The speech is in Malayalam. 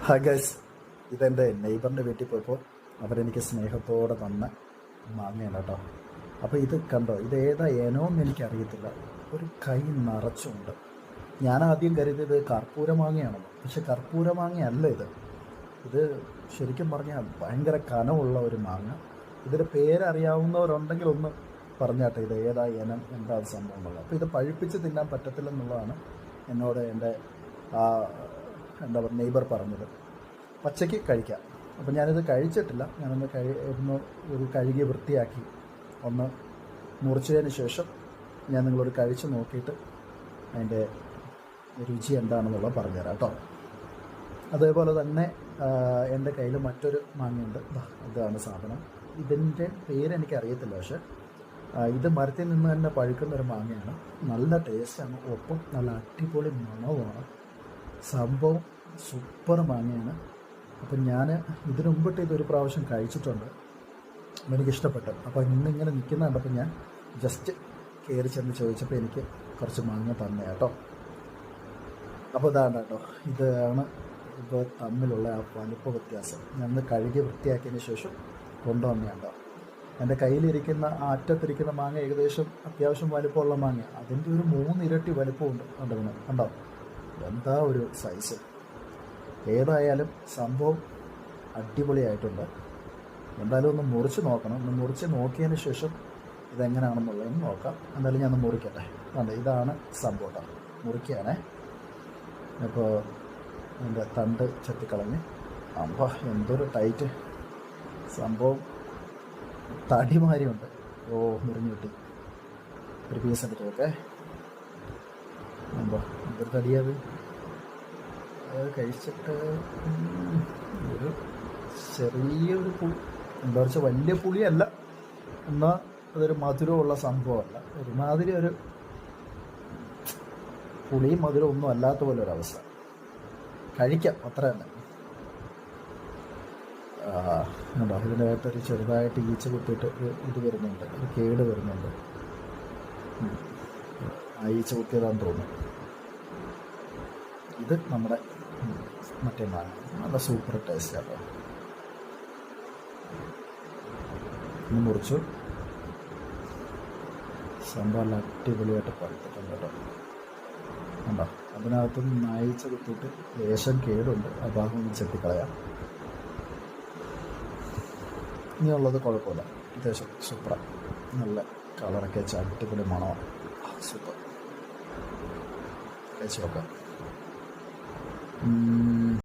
ഹായ് ഗൈസ്, ഇതെൻ്റെ നെയ്ബറിൻ്റെ വീട്ടിൽ പോയപ്പോൾ അവരെനിക്ക് സ്നേഹത്തോടെ തന്ന മാങ്ങയാണ് കേട്ടോ. അപ്പോൾ ഇത് കണ്ടോ, ഇത് ഏതാ ഇനമെന്ന് എനിക്കറിയത്തില്ല. ഒരു കൈ നിറച്ചുണ്ട്. ഞാൻ ആദ്യം കരുതിയത് കർപ്പൂര മാങ്ങയാണെന്ന്, പക്ഷെ കർപ്പൂര മാങ്ങയല്ല ഇത് ശരിക്കും പറഞ്ഞാൽ ഭയങ്കര കനമുള്ള ഒരു മാങ്ങ. ഇതിൻ്റെ പേരറിയാവുന്നവരുണ്ടെങ്കിൽ ഒന്ന് പറഞ്ഞാട്ടെ, ഇത് ഏതാ ഇനം, എന്താ സംഭവം എന്നുള്ളത്. അപ്പോൾ ഇത് പഴുപ്പിച്ച് തിന്നാൻ പറ്റത്തില്ലെന്നുള്ളതാണ് എന്നോട് എൻ്റെ എന്താ പറയുക നെയ്ബർ പറഞ്ഞത്. പച്ചയ്ക്ക് കഴിക്കാം. അപ്പോൾ ഞാനിത് കഴിച്ചിട്ടില്ല. ഞാനൊന്ന് കഴുകി വൃത്തിയാക്കി ഒന്ന് മുറിച്ചതിന് ശേഷം ഞാൻ നിങ്ങളോട് കഴിച്ച് നോക്കിയിട്ട് അതിൻ്റെ രുചി എന്താണെന്നുള്ളത് പറഞ്ഞുതരാം കേട്ടോ. അതേപോലെ തന്നെ എൻ്റെ കയ്യിൽ മറ്റൊരു മാങ്ങയുണ്ട്. ഇതാണ് സാധനം. ഇതിൻ്റെ പേരെനിക്കറിയത്തില്ല, പക്ഷേ ഇത് മരത്തിൽ നിന്ന് തന്നെ പഴുക്കുന്നൊരു മാങ്ങയാണ്. നല്ല ടേസ്റ്റാണ്, ഒപ്പം നല്ല അടിപൊളി മണവുമാണ്. സംഭവം സൂപ്പർ മാങ്ങയാണ്. അപ്പം ഞാൻ ഇതിനു മുമ്പിട്ട് ഇതൊരു പ്രാവശ്യം കഴിച്ചിട്ടുണ്ട്, എനിക്കിഷ്ടപ്പെട്ടു. അപ്പോൾ ഇന്നിങ്ങനെ നിൽക്കുന്ന കണ്ടപ്പോൾ ഞാൻ ജസ്റ്റ് കയറി ചെന്ന് ചോദിച്ചപ്പോൾ എനിക്ക് കുറച്ച് മാങ്ങ തന്നെ കേട്ടോ. അപ്പോൾ ഇതാണ് കേട്ടോ, ഇതാണ് ഇപ്പോൾ തമ്മിലുള്ള ആ വലിപ്പ വ്യത്യാസം. ഞാൻ കഴുകി വൃത്തിയാക്കിയതിന് ശേഷം കൊണ്ടുവന്നേണ്ടോ. എൻ്റെ കയ്യിലിരിക്കുന്ന അറ്റത്തിരിക്കുന്ന മാങ്ങ ഏകദേശം അത്യാവശ്യം വലിപ്പമുള്ള മാങ്ങ, അതിൻ്റെ ഒരു 3 ഇരട്ടി വലിപ്പമുണ്ട്. കണ്ടോ എന്താ ഒരു സൈസ്. ഏതായാലും സംഭവം അടിപൊളിയായിട്ടുണ്ട്. എന്തായാലും ഒന്ന് മുറിച്ച് നോക്കണം. ഒന്ന് മുറിച്ച് നോക്കിയതിന് ശേഷം ഇതെങ്ങനെയാണെന്നുള്ളതെന്ന് നോക്കാം. എന്തായാലും ഞാൻ ഒന്ന് മുറിക്കട്ടെ. ഇതാണ് സംഭവം. മുറിക്കുകയാണേ. അപ്പോൾ എൻ്റെ തണ്ട് ചെത്തിക്കളഞ്ഞ് എന്തൊരു ടൈറ്റ് സംഭവം. തടിമാരിയുണ്ട്. മുറിഞ്ഞു കിട്ടി. ഒരു പീസ് എടുത്ത് നോക്കേ. എന്തൊരു തടിയത്. കഴിച്ചിട്ട് ഒരു ചെറിയൊരു പുളി, എന്താ വെച്ചാൽ വലിയ പുളിയല്ല, എന്നാൽ അതൊരു മധുരമുള്ള സംഭവമല്ല. ഒരുമാതിരി ഒരു പുളിയും മധുരം ഒന്നും അല്ലാത്ത പോലെ ഒരവസ്ഥ. കഴിക്കാം, അത്ര തന്നെ. ഇതിൻ്റെ അകത്തൊരു ചെറുതായിട്ട് ഈച്ച കുത്തിയിട്ട് ഇത് വരുന്നുണ്ട്, ഒരു കേട് വരുന്നുണ്ട്. ആ ഈച്ച കുത്തിയതാണെന്ന് തോന്നുന്നു. ഇത് നമ്മുടെ മറ്റേ മാങ്ങ നല്ല സൂപ്പർ ടേസ്റ്റ് കേട്ടോ. ഇന്ന് മുറിച്ചു. സംഭവം അടിപൊളിയായിട്ട് പഴുത്തിട്ടുണ്ട് കേട്ടോ. കണ്ടോ, അതിനകത്തും നായിച്ച കുത്തിയിട്ട് ലേശം കേടുണ്ട്. ആ ഭാഗം ഒന്ന് ചെത്തിക്കളയാം. ഇനിയുള്ളത് കുഴപ്പമില്ല, അത്യാവശ്യം സൂപ്പറാണ്. നല്ല കളറൊക്കെ വെച്ച് അടിപൊളി മണമാണ്. സൂപ്പർ. കഴിച്ച് നോക്കാം.